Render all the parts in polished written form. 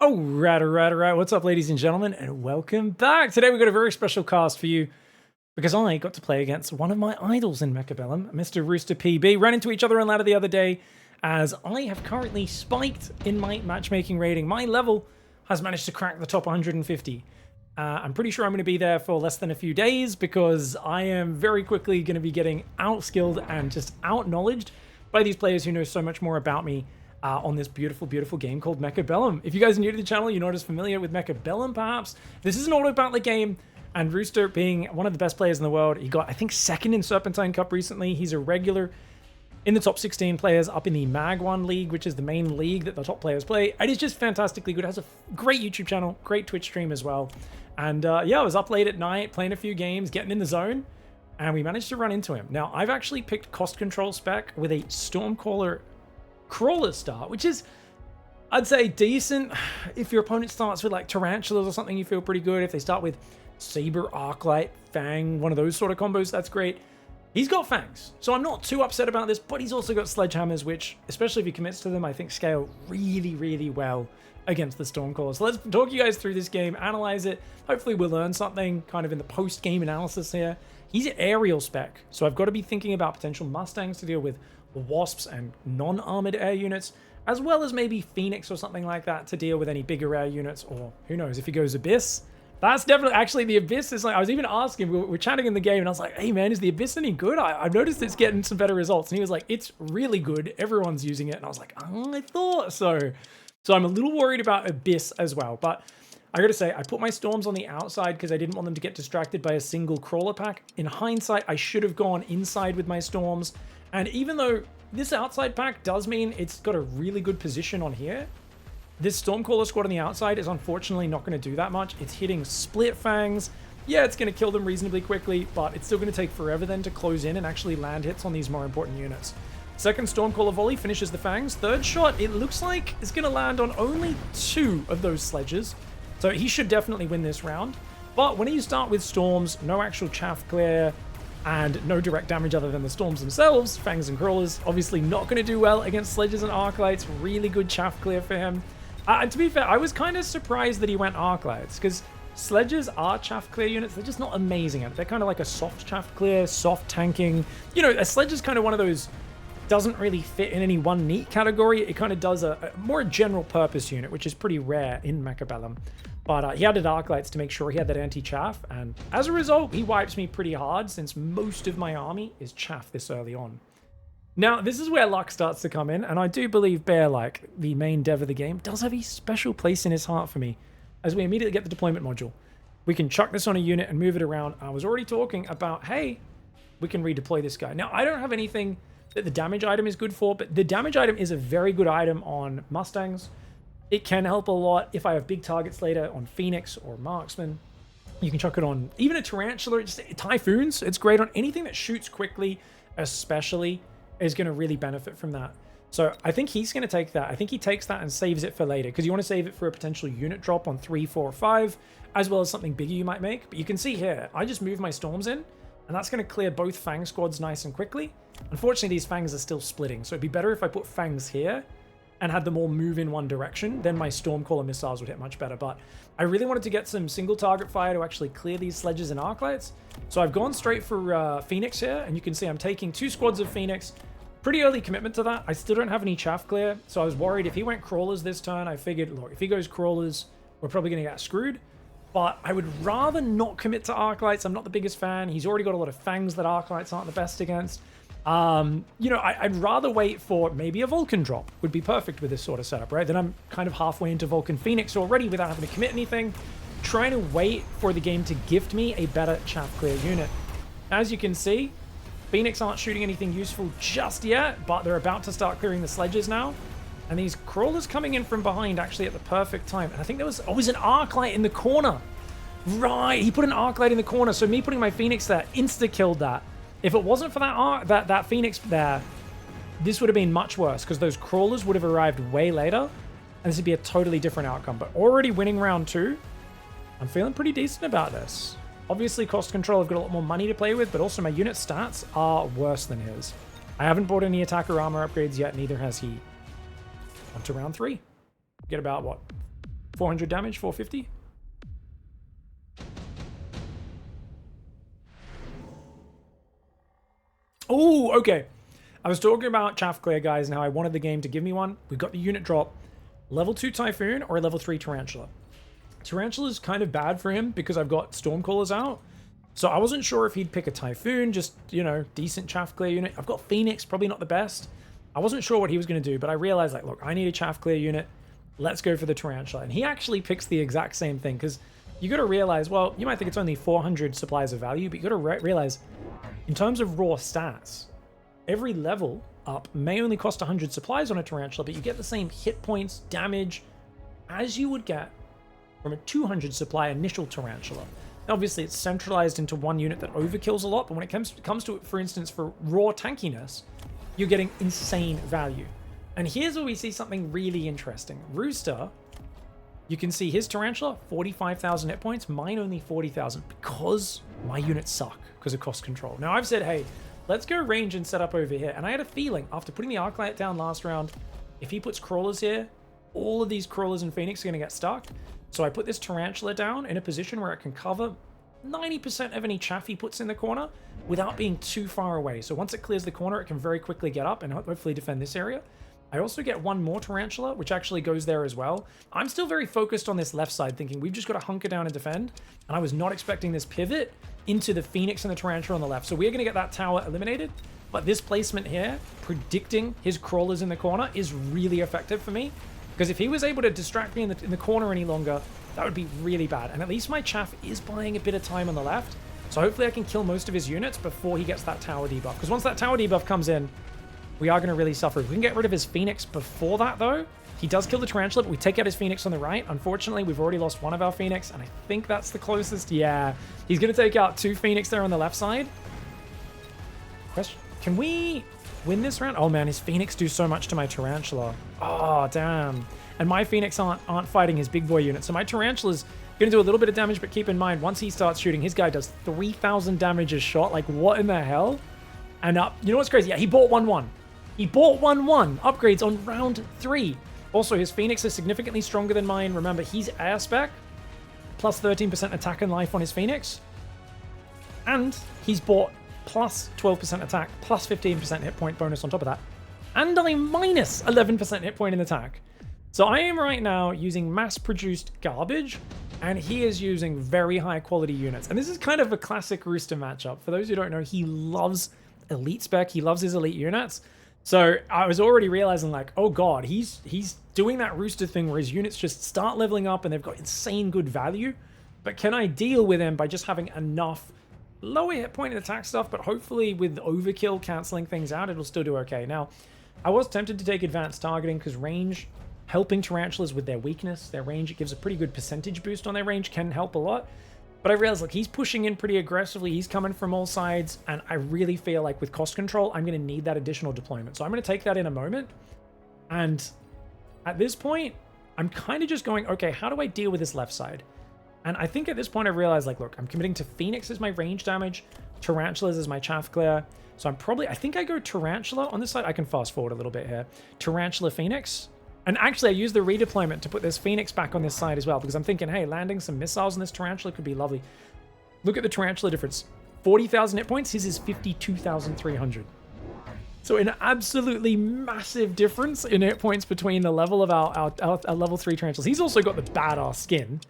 Alright. What's up, ladies and gentlemen, and welcome back. Today we've got a very special cast for you because I got to play against one of my idols in Mechabellum, Mr. Rooster PB. Ran into each other on ladder the other day as I have currently spiked in my matchmaking rating. My level has managed to crack the top 150. I'm pretty sure I'm going to be there for less than a few days because I am very quickly going to be getting out-skilled and just out-knowledged by these players who know so much more about me on this beautiful, beautiful game called Mechabellum. If you guys are new to the channel, you're not as familiar with Mechabellum, perhaps. This is an auto-battle game, and Rooster, being one of the best players in the world, he got, I think, second in Serpentine Cup recently. He's a regular in the top 16 players up in the Mag 1 League, which is the main league that the top players play. And he's just fantastically good. Has a great YouTube channel, great Twitch stream as well. And yeah, I was up late at night, playing a few games, getting in the zone, and we managed to run into him. Now, I've actually picked cost control spec with a Stormcaller Crawler start, which is, I'd say, decent. If your opponent starts with like Tarantulas or something, you feel pretty good. If they start with Saber, Arclight, Fang, one of those sort of combos, that's great. He's got Fangs, so I'm not too upset about this, but he's also got Sledgehammers, which, especially if he commits to them, I think scale really, really well against the Stormcaller. So let's talk you guys through this game, analyze it. Hopefully we'll learn something kind of in the post-game analysis here. He's an aerial spec, so I've got to be thinking about potential Mustangs to deal with Wasps and non-armored air units, as well as maybe Phoenix or something like that to deal with any bigger air units, or who knows, if he goes Abyss. That's definitely, actually, the Abyss is like, I was even asking, we're chatting in the game, and I was like, hey man, is the Abyss any good? I've noticed it's getting some better results. And he was like, it's really good, everyone's using it. And I was like, oh, I thought so. So I'm a little worried about Abyss as well, but I gotta say, I put my Storms on the outside because I didn't want them to get distracted by a single Crawler pack. In hindsight, I should have gone inside with my Storms. And even though this outside pack does mean it's got a really good position on here, this Stormcaller squad on the outside is unfortunately not going to do that much. It's hitting split Fangs. Yeah, it's going to kill them reasonably quickly, but it's still going to take forever then to close in and actually land hits on these more important units. Second Stormcaller volley finishes the Fangs. Third shot, it looks like it's going to land on only 2 of those sledges. So he should definitely win this round. But when you start with Storms, no actual chaff clear, and no direct damage other than the Storms themselves, Fangs and Crawlers, obviously not going to do well against Sledges and Arclights. Really good chaff clear for him. And to be fair, I was kind of surprised that he went Arclights, because Sledges are chaff clear units. They're just not amazing at it. They're kind of like a soft chaff clear, soft tanking. You know, a Sledge is kind of one of those, doesn't really fit in any one neat category. It kind of does a more general purpose unit, which is pretty rare in Mechabellum. But he added Arclights to make sure he had that anti-chaff, and as a result, he wipes me pretty hard since most of my army is chaff this early on. Now, this is where luck starts to come in, and I do believe Bear, like the main dev of the game, does have a special place in his heart for me, as we immediately get the deployment module. We can chuck this on a unit and move it around. I was already talking about, hey, we can redeploy this guy. Now, I don't have anything that the damage item is good for, but the damage item is a very good item on Mustangs. It can help a lot if I have big targets later on Phoenix or Marksman. You can chuck it on even a Tarantula, just Typhoons. It's great on anything that shoots quickly, especially, is going to really benefit from that. So I think he's going to take that. I think he takes that and saves it for later, because you want to save it for a potential unit drop on 3, 4, 5, as well as something bigger you might make. But you can see here, I just moved my Storms in, and that's going to clear both Fang squads nice and quickly. Unfortunately, these Fangs are still splitting, so it'd be better if I put Fangs here and had them all move in one direction, then my Stormcaller missiles would hit much better. But I really wanted to get some single target fire to actually clear these Sledges and Arclights. So I've gone straight for Phoenix here, and you can see I'm taking 2 squads of Phoenix. Pretty early commitment to that. I still don't have any chaff clear, so I was worried if he went Crawlers this turn. I figured, look, if he goes Crawlers, we're probably going to get screwed. But I would rather not commit to Arclights. I'm not the biggest fan. He's already got a lot of Fangs that Arclights aren't the best against. You know, I'd rather wait for maybe a Vulcan drop would be perfect with this sort of setup, right? Then I'm kind of halfway into Vulcan Phoenix already without having to commit anything, trying to wait for the game to gift me a better chaff clear unit. As you can see, Phoenix aren't shooting anything useful just yet, but they're about to start clearing the Sledges now. And these Crawlers coming in from behind actually at the perfect time. And I think there was always an Arclight in the corner. Right, he put an Arclight in the corner, so me putting my Phoenix there insta-killed that. If it wasn't for that Phoenix there, this would have been much worse, because those Crawlers would have arrived way later, and this would be a totally different outcome. But already winning round 2, I'm feeling pretty decent about this. Obviously, cost control, I've got a lot more money to play with, but also my unit stats are worse than his. I haven't bought any attacker armor upgrades yet, neither has he. On to round 3. Get about, what, 400 damage, 450. Oh, okay. I was talking about Chaff Clear, guys, and how I wanted the game to give me one. We got the unit drop. Level 2 Typhoon or a level 3 Tarantula. Tarantula is kind of bad for him because I've got Stormcallers out. So I wasn't sure if he'd pick a Typhoon, just, you know, decent Chaff Clear unit. I've got Phoenix, probably not the best. I wasn't sure what he was going to do, but I realized, like, look, I need a Chaff Clear unit. Let's go for the Tarantula. And he actually picks the exact same thing because you got to realize, well, you might think it's only 400 supplies of value, but you got to realize in terms of raw stats, every level up may only cost 100 supplies on a Tarantula, but you get the same hit points, damage, as you would get from a 200 supply initial Tarantula. Now, obviously, it's centralized into one unit that overkills a lot, but when it comes to it, for instance, for raw tankiness, you're getting insane value. And here's where we see something really interesting. Rooster, you can see his Tarantula, 45,000 hit points, mine only 40,000, because my units suck because of cost control. Now, I've said, hey, let's go range and set up over here. And I had a feeling, after putting the Arclight down last round, if he puts Crawlers here, all of these Crawlers and Phoenix are going to get stuck. So I put this Tarantula down in a position where it can cover 90% of any chaff he puts in the corner without being too far away. So once it clears the corner, it can very quickly get up and hopefully defend this area. I also get one more Tarantula, which actually goes there as well. I'm still very focused on this left side, thinking we've just got to hunker down and defend. And I was not expecting this pivot into the Phoenix and the Tarantula on the left. So we're going to get that tower eliminated. But this placement here, predicting his Crawlers in the corner, is really effective for me. Because if he was able to distract me in the corner any longer, that would be really bad. And at least my Chaff is buying a bit of time on the left. So hopefully I can kill most of his units before he gets that tower debuff. Because once that tower debuff comes in, we are going to really suffer. If we can get rid of his Phoenix before that, though, he does kill the Tarantula, but we take out his Phoenix on the right. Unfortunately, we've already lost one of our Phoenix, and I think that's the closest. Yeah, he's going to take out 2 Phoenix there on the left side. Question, can we win this round? Oh, man, his Phoenix do so much to my Tarantula. Oh, damn. And my Phoenix aren't fighting his big boy unit, so my Tarantula's going to do a little bit of damage, but keep in mind, once he starts shooting, his guy does 3,000 damage a shot. Like, what in the hell? And you know what's crazy? Yeah, he bought 1-1. He bought 1-1 upgrades on round 3. Also, his Phoenix is significantly stronger than mine. Remember, he's air spec, plus 13% attack and life on his Phoenix. And he's bought plus 12% attack, plus 15% hit point bonus on top of that. And I'm minus 11% hit point in attack. So I am right now using mass-produced garbage, and he is using very high-quality units. And this is kind of a classic Rooster matchup. For those who don't know, he loves elite spec. He loves his elite units. So I was already realizing, like, oh god, he's doing that Rooster thing where his units just start leveling up and they've got insane good value. But can I deal with him by just having enough lower hit point and attack stuff, but hopefully with overkill canceling things out, it'll still do okay. Now, I was tempted to take advanced targeting because range, helping Tarantulas with their weakness, their range, it gives a pretty good percentage boost on their range, can help a lot. But I realized, look, he's pushing in pretty aggressively. He's coming from all sides. And I really feel like with cost control, I'm going to need that additional deployment. So I'm going to take that in a moment. And at this point, I'm kind of just going, okay, how do I deal with this left side? And I think at this point, I realized, like, look, I'm committing to Phoenix as my range damage, Tarantulas as my chaff clear. So I think I go Tarantula on this side. I can fast forward a little bit here. Tarantula Phoenix. And actually, I use the redeployment to put this Phoenix back on this side as well, because I'm thinking, hey, landing some missiles on this Tarantula could be lovely. Look at the Tarantula difference. 40,000 hit points. His is 52,300. So an absolutely massive difference in hit points between the level of our level 3 Tarantulas. He's also got the badass skin.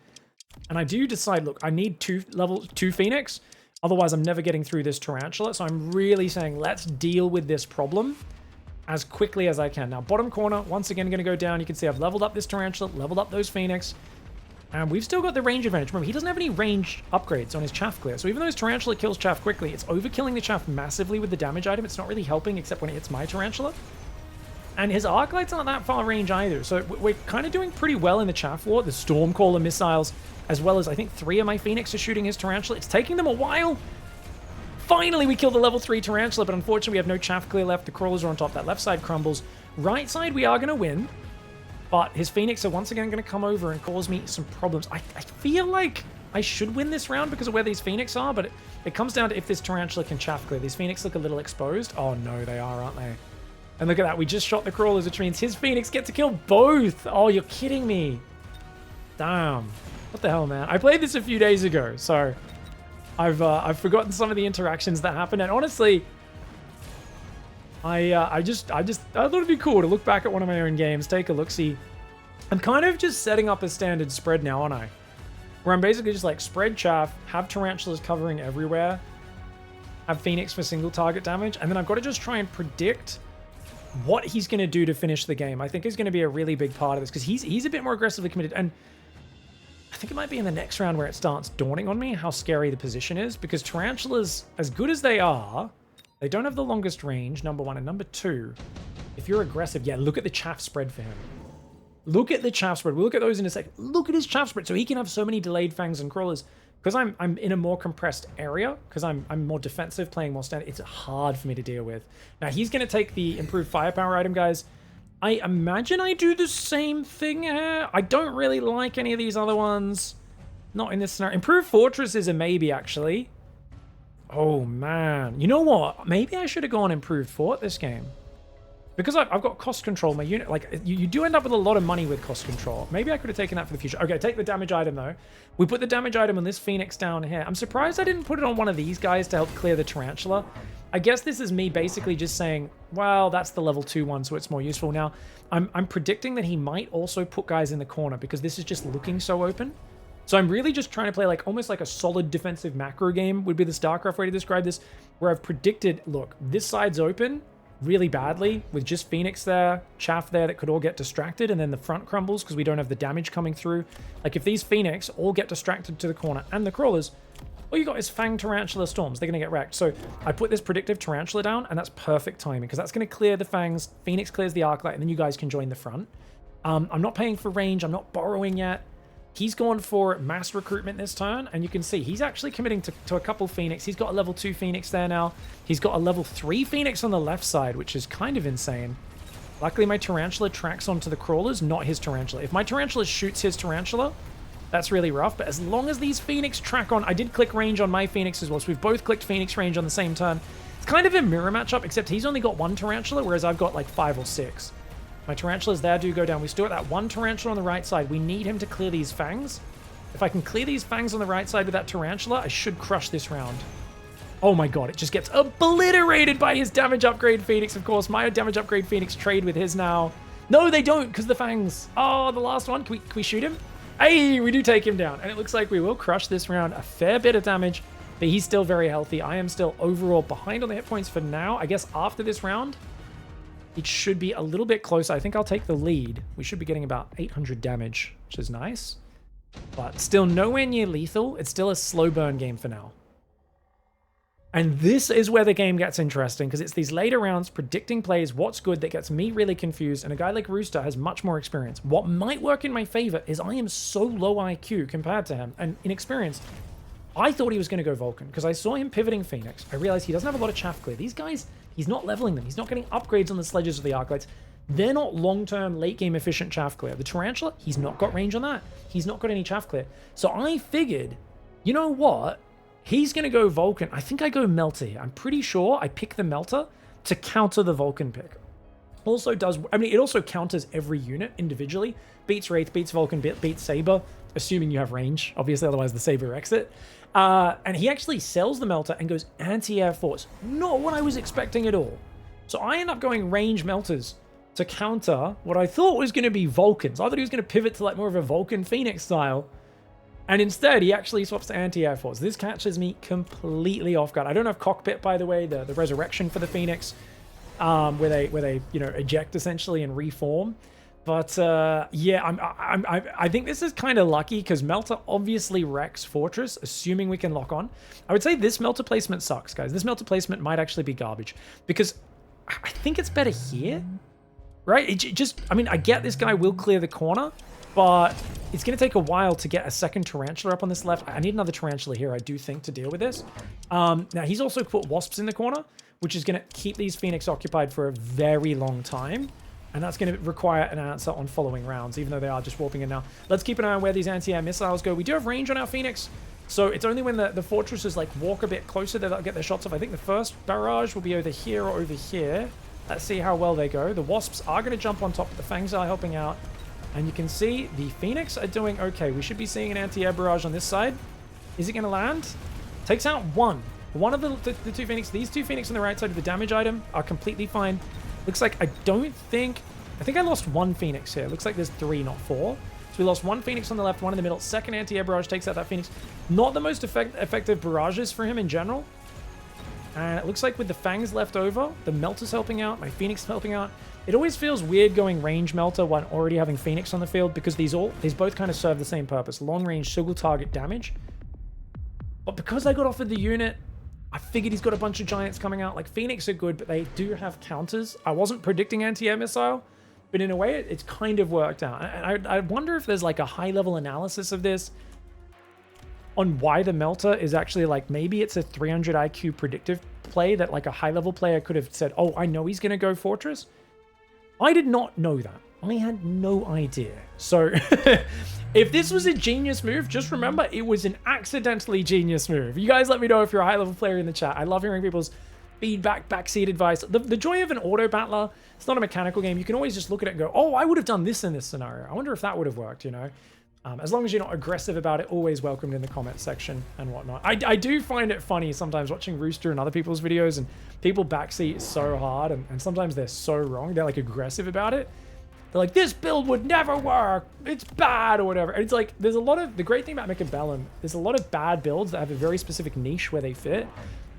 And I do decide, look, I need level 2 Phoenix. Otherwise, I'm never getting through this Tarantula. So I'm really saying, let's deal with this problem as quickly as I can. Now, bottom corner, once again, going to go down. You can see I've leveled up this Tarantula, leveled up those Phoenix, and we've still got the range advantage. Remember, he doesn't have any range upgrades on his chaff clear, so even though his Tarantula kills chaff quickly, it's overkilling the chaff massively with the damage item. It's not really helping except when it hits my Tarantula. And his Arclight's not that far range either, so we're kind of doing pretty well in the chaff war. The Stormcaller missiles, as well as I think 3 of my Phoenix are shooting his Tarantula. It's taking them a while. Finally, we killed the level 3 Tarantula, but unfortunately, we have no chaff clear left. The crawlers are on top. That left side crumbles. Right side, we are going to win, but his Phoenix are once again going to come over and cause me some problems. I feel like I should win this round because of where these Phoenix are, but it comes down to if this Tarantula can chaff clear. These Phoenix look a little exposed. Oh, no, they are, aren't they? And look at that. We just shot the crawlers, which means his Phoenix get to kill both. Oh, you're kidding me. Damn. What the hell, man? I played this a few days ago, so I've forgotten some of the interactions that happened. And honestly, I thought it'd be cool to look back at one of my own games, take a look-see. I'm kind of just setting up a standard spread now, aren't I? Where I'm basically just like spread chaff, have tarantulas covering everywhere, have Phoenix for single target damage, and then I've got to just try and predict what he's going to do to finish the game. I think is going to be a really big part of this, because he's a bit more aggressively committed, and I think it might be in the next round where it starts dawning on me how scary the position is, because tarantulas, as good as they are, they don't have the longest range, number one, and number two, if you're aggressive, yeah, look at the chaff spread for him. Look at the chaff spread. We'll look at those in a second. Look at his chaff spread. So he can have so many delayed fangs and crawlers. Because I'm in a more compressed area, because I'm more defensive, playing more standard, it's hard for me to deal with. Now, he's going to take the improved firepower item, guys. I imagine I do the same thing here. I don't really like any of these other ones. Not in this scenario. Improved fortress is a maybe, actually. Oh, man. You know what? Maybe I should have gone improved fort this game. Because I've got cost control, my unit, like, you do end up with a lot of money with cost control. Maybe I could have taken that for the future. Okay, take the damage item, though. We put the damage item on this Phoenix down here. I'm surprised I didn't put it on one of these guys to help clear the tarantula. I guess this is me basically just saying, well, that's the level 2 one, so it's more useful. Now, I'm predicting that he might also put guys in the corner, because this is just looking so open. So I'm really just trying to play like almost like a solid defensive macro game would be the StarCraft way to describe this, where I've predicted, look, this side's open really badly with just Phoenix there, chaff there that could all get distracted, and then the front crumbles because we don't have the damage coming through. Like if these Phoenix all get distracted to the corner and the crawlers, all you got is Fang Tarantula Storms. They're going to get wrecked. So I put this predictive Tarantula down, and that's perfect timing because that's going to clear the Fangs. Phoenix clears the Arclight, and then you guys can join the front. I'm not paying for range. I'm not borrowing yet. He's gone for mass recruitment this turn, and you can see he's actually committing to a couple Phoenix. He's got a level 2 Phoenix there now. He's got a level 3 Phoenix on the left side, which is kind of insane. Luckily, my Tarantula tracks onto the crawlers, not his Tarantula. If my Tarantula shoots his Tarantula, that's really rough, but as long as these Phoenix track on... I did click range on my Phoenix as well, so we've both clicked Phoenix range on the same turn. It's kind of a mirror matchup, except he's only got one Tarantula, whereas I've got like 5 or 6. My Tarantulas there do go down. We still got that one Tarantula on the right side. We need him to clear these Fangs. If I can clear these Fangs on the right side with that Tarantula, I should crush this round. Oh my god, it just gets obliterated by his damage upgrade Phoenix, of course. My damage upgrade Phoenix trade with his now. No, they don't, because the Fangs. Oh, the last one. Can we shoot him? Hey, we do take him down. And it looks like we will crush this round. A fair bit of damage, but he's still very healthy. I am still overall behind on the hit points for now. I guess after this round, it should be a little bit closer. I think I'll take the lead. We should be getting about 800 damage, which is nice. But still nowhere near lethal. It's still a slow burn game for now. And this is where the game gets interesting, because it's these later rounds predicting plays, what's good, that gets me really confused, and a guy like Rooster has much more experience. What might work in my favor is I am so low IQ compared to him, and in experience, I thought he was going to go Vulcan, because I saw him pivoting Phoenix. I realized he doesn't have a lot of chaff clear. These guys, he's not leveling them. He's not getting upgrades on the sledges or the Arclights. They're not long-term, late-game efficient chaff clear. The Tarantula, he's not got range on that. He's not got any chaff clear. So I figured, you know what? He's going to go Vulcan. I think I go Melter here. I'm pretty sure I pick the Melter to counter the Vulcan pick. Also does, I mean, it also counters every unit individually. Beats Wraith, beats Vulcan, beats Saber, assuming you have range. Obviously, otherwise the Saber exit. And he actually sells the Melter and goes anti-air force. Not what I was expecting at all. So I end up going range Melters to counter what I thought was going to be Vulcans. I thought he was going to pivot to like more of a Vulcan Phoenix style. And instead, he actually swaps to anti-air force. This catches me completely off guard. I don't have cockpit, by the way, the resurrection for the Phoenix, where they you know, eject essentially and reform. But yeah, I think this is kind of lucky because Melter obviously wrecks Fortress, assuming we can lock on. I would say this Melter placement sucks, guys. This Melter placement might actually be garbage because I think it's better here, right? It just, I mean, I get this guy will clear the corner, but it's going to take a while to get a second Tarantula up on this left. I need another Tarantula here, I do think, to deal with this. Now, he's also put Wasps in the corner, which is going to keep these Phoenix occupied for a very long time. And that's going to require an answer on following rounds, even though they are just warping in now. Let's keep an eye on where these anti-air missiles go. We do have range on our Phoenix, so it's only when the fortresses like walk a bit closer that they'll get their shots off. I think the first barrage will be over here or over here. Let's see how well they go. The Wasps are going to jump on top, but the Fangs are helping out. And you can see the Phoenix are doing okay. We should be seeing an anti-air barrage on this side. Is it going to land? Takes out one. One of the two Phoenix. These two Phoenix on the right side of the damage item are completely fine. Looks like I think I lost one Phoenix here. Looks like there's 3, not 4. So we lost one Phoenix on the left, one in the middle. Second anti-air barrage takes out that Phoenix. Not the most effective barrages for him in general. And it looks like with the Fangs left over, the Melter's helping out, my Phoenix helping out. It always feels weird going range Melter when already having Phoenix on the field because these both kind of serve the same purpose. Long range single target damage. But because I got offered the unit, I figured he's got a bunch of Giants coming out. Like, Phoenix are good, but they do have counters. I wasn't predicting anti-air missile, but in a way, it's kind of worked out. And I wonder if there's like a high-level analysis of this on why the Melter is actually like, maybe it's a 300 IQ predictive play that like a high-level player could have said, oh, I know he's going to go Fortress. I did not know that. I had no idea. So if this was a genius move, just remember it was an accidentally genius move. You guys let me know if you're a high-level player in the chat. I love hearing people's feedback, backseat advice. The joy of an auto battler, it's not a mechanical game. You can always just look at it and go, oh, I would have done this in this scenario. I wonder if that would have worked, you know? As long as you're not aggressive about it, always welcomed in the comment section and whatnot. I do find it funny sometimes watching Rooster and other people's videos, and people backseat so hard, and sometimes they're so wrong. They're like aggressive about it. They're like, this build would never work. It's bad or whatever. And it's like, there's a lot of, the great thing about Mechabellum, there's a lot of bad builds that have a very specific niche where they fit.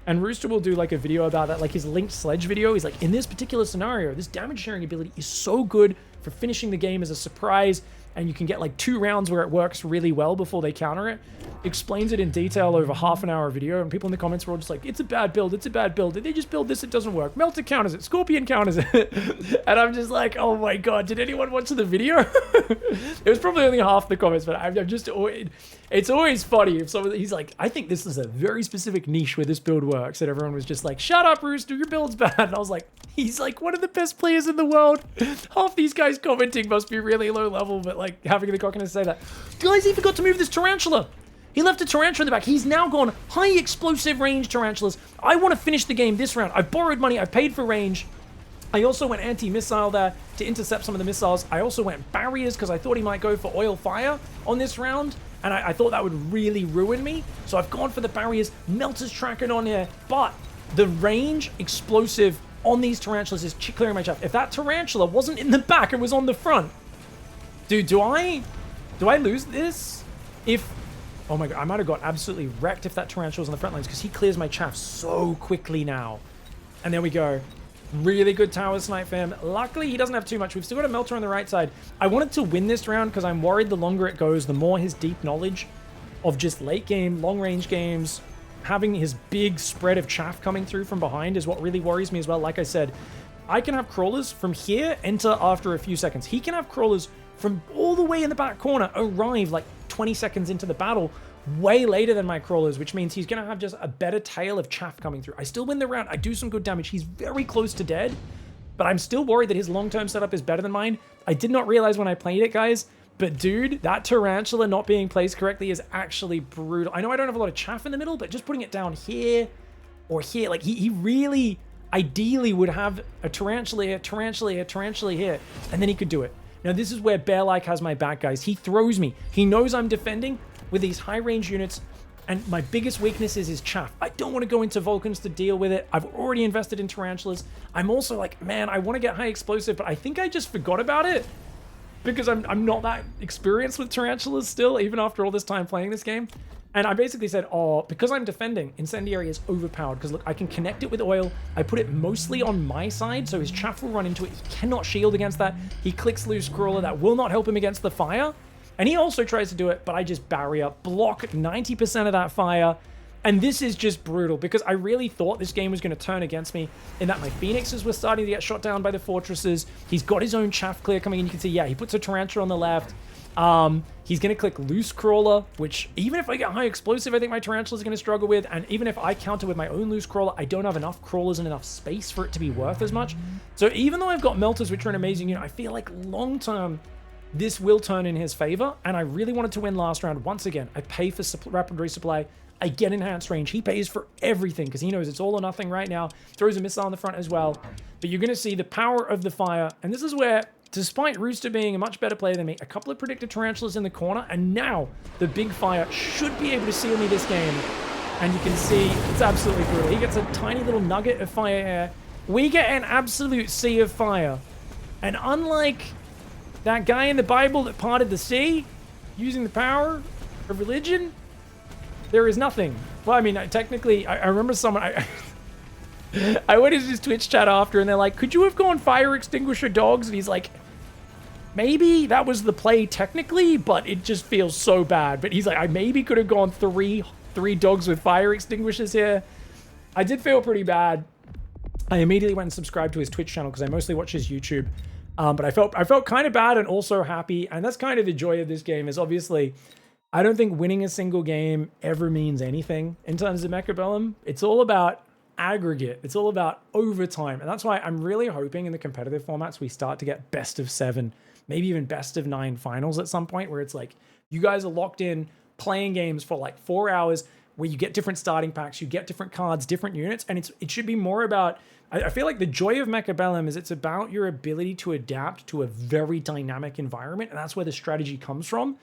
And Rooster will do like a video about that, like his linked sledge video. He's like, in this particular scenario, this damage sharing ability is so good for finishing the game as a surprise. And you can get like 2 rounds where it works really well before they counter it. Explains it in detail over half an hour video, and people in the comments were all just like, it's a bad build, it's a bad build. Did they just build this? It doesn't work. Melter counters it. Scorpion counters it. And I'm just like, oh my god, did anyone watch the video? It was probably only half the comments, but I'm just, it's always funny if someone, he's like, I think this is a very specific niche where this build works. And everyone was just like, shut up, Rooster, your build's bad. And I was like, he's like one of the best players in the world. Half these guys commenting must be really low level, but like having the cockiness to say that. Guys, he forgot to move this Tarantula. He left a Tarantula in the back. He's now gone high explosive range Tarantulas. I want to finish the game this round. I borrowed money. I paid for range. I also went anti-missile there to intercept some of the missiles. I also went barriers because I thought he might go for oil fire on this round. And I thought that would really ruin me. So I've gone for the barriers. Melter's tracking on here. But the range explosive on these Tarantulas is clearing my chaff. If that Tarantula wasn't in the back, it was on the front. Dude, do I lose this? Oh my god, I might have got absolutely wrecked if that Tarantula was on the front lines because he clears my chaff so quickly now. And there we go. Really good tower snipe fam. Luckily, he doesn't have too much. We've still got a Melter on the right side. I wanted to win this round because I'm worried the longer it goes, the more his deep knowledge of just late game, long range games, having his big spread of chaff coming through from behind is what really worries me as well. Like I said, I can have crawlers from here enter after a few seconds. He can have crawlers from all the way in the back corner arrive like 20 seconds into the battle, way later than my crawlers, which means he's going to have just a better tail of chaff coming through. I still win the round. I do some good damage. He's very close to dead, but I'm still worried that his long-term setup is better than mine. I did not realize when I played it, guys, but dude, that Tarantula not being placed correctly is actually brutal. I know I don't have a lot of chaff in the middle, but just putting it down here or here, like he really ideally would have a Tarantula here, Tarantula here, Tarantula here, and then he could do it. Now, this is where Bear-like has my back, guys. He throws me. He knows I'm defending with these high-range units, and my biggest weakness is his chaff. I don't want to go into Vulcans to deal with it. I've already invested in Tarantulas. I'm also like, man, I want to get high explosive, but I think I just forgot about it because I'm not that experienced with Tarantulas still, even after all this time playing this game. And I basically said, oh, because I'm defending, Incendiary is overpowered. Because look, I can connect it with oil. I put it mostly on my side, so his chaff will run into it. He cannot shield against that. He clicks loose crawler. That will not help him against the fire. And he also tries to do it, but I just barrier, block 90% of that fire. And this is just brutal because I really thought this game was going to turn against me in that my Phoenixes were starting to get shot down by the fortresses. He's got his own chaff clear coming in. You can see, yeah, he puts a Tarantula on the left. He's going to click loose crawler, which even if I get high explosive, I think my Tarantula is going to struggle with. And even if I counter with my own loose crawler, I don't have enough crawlers and enough space for it to be worth as much. So even though I've got Melters, which are an amazing unit, I feel like long term, this will turn in his favor. And I really wanted to win last round. Once again, I pay for rapid resupply. I get enhanced range. He pays for everything because he knows it's all or nothing right now. Throws a missile on the front as well. But you're going to see the power of the fire. And this is where despite Rooster being a much better player than me, a couple of predicted tarantulas in the corner, and now the big fire should be able to seal me this game. And you can see it's absolutely brutal. He gets a tiny little nugget of fire here. We get an absolute sea of fire. And unlike that guy in the Bible that parted the sea, using the power of religion, there is nothing. Well, I mean, technically, I remember someone... I went into his Twitch chat after, and they're like, could you have gone fire extinguisher dogs? And he's like, maybe that was the play technically, but it just feels so bad. But he's like, I maybe could have gone three dogs with fire extinguishers here. I did feel pretty bad. I immediately went and subscribed to his Twitch channel because I mostly watch his YouTube. But I felt kind of bad and also happy. And that's kind of the joy of this game is obviously, I don't think winning a single game ever means anything in terms of Mechabellum. It's all about aggregate. It's all about overtime. And that's why I'm really hoping in the competitive formats we start to get best of 7, maybe even best of 9 finals at some point where it's like you guys are locked in playing games for like 4 hours where you get different starting packs, you get different cards, different units, and it should be more about, I feel like the joy of Mechabellum is it's about your ability to adapt to a very dynamic environment, and that's where the strategy comes from.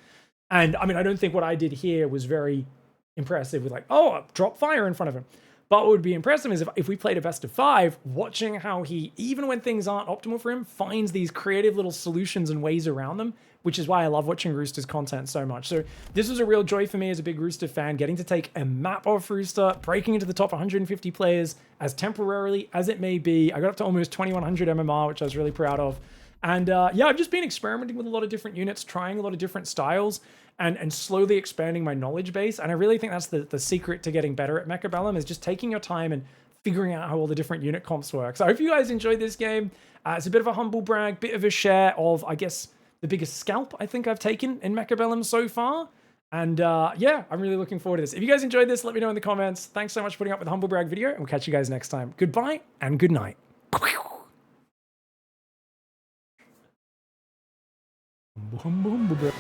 And I mean, I don't think what I did here was very impressive with like, oh, drop fire in front of him. But what would be impressive is if we played a best of 5, watching how he, even when things aren't optimal for him, finds these creative little solutions and ways around them, which is why I love watching Rooster's content so much. So this was a real joy for me as a big Rooster fan, getting to take a map off Rooster, breaking into the top 150 players as temporarily as it may be. I got up to almost 2100 MMR, which I was really proud of. And yeah, I've just been experimenting with a lot of different units, trying a lot of different styles, and slowly expanding my knowledge base. And I really think that's the secret to getting better at Mechabellum is just taking your time and figuring out how all the different unit comps work. So I hope you guys enjoyed this game. It's a bit of a humble brag, bit of a share of, I guess, the biggest scalp I think I've taken in Mechabellum so far. And yeah, I'm really looking forward to this. If you guys enjoyed this, let me know in the comments. Thanks so much for putting up with the humble brag video, and we'll catch you guys next time. Goodbye and good night. Humble brag.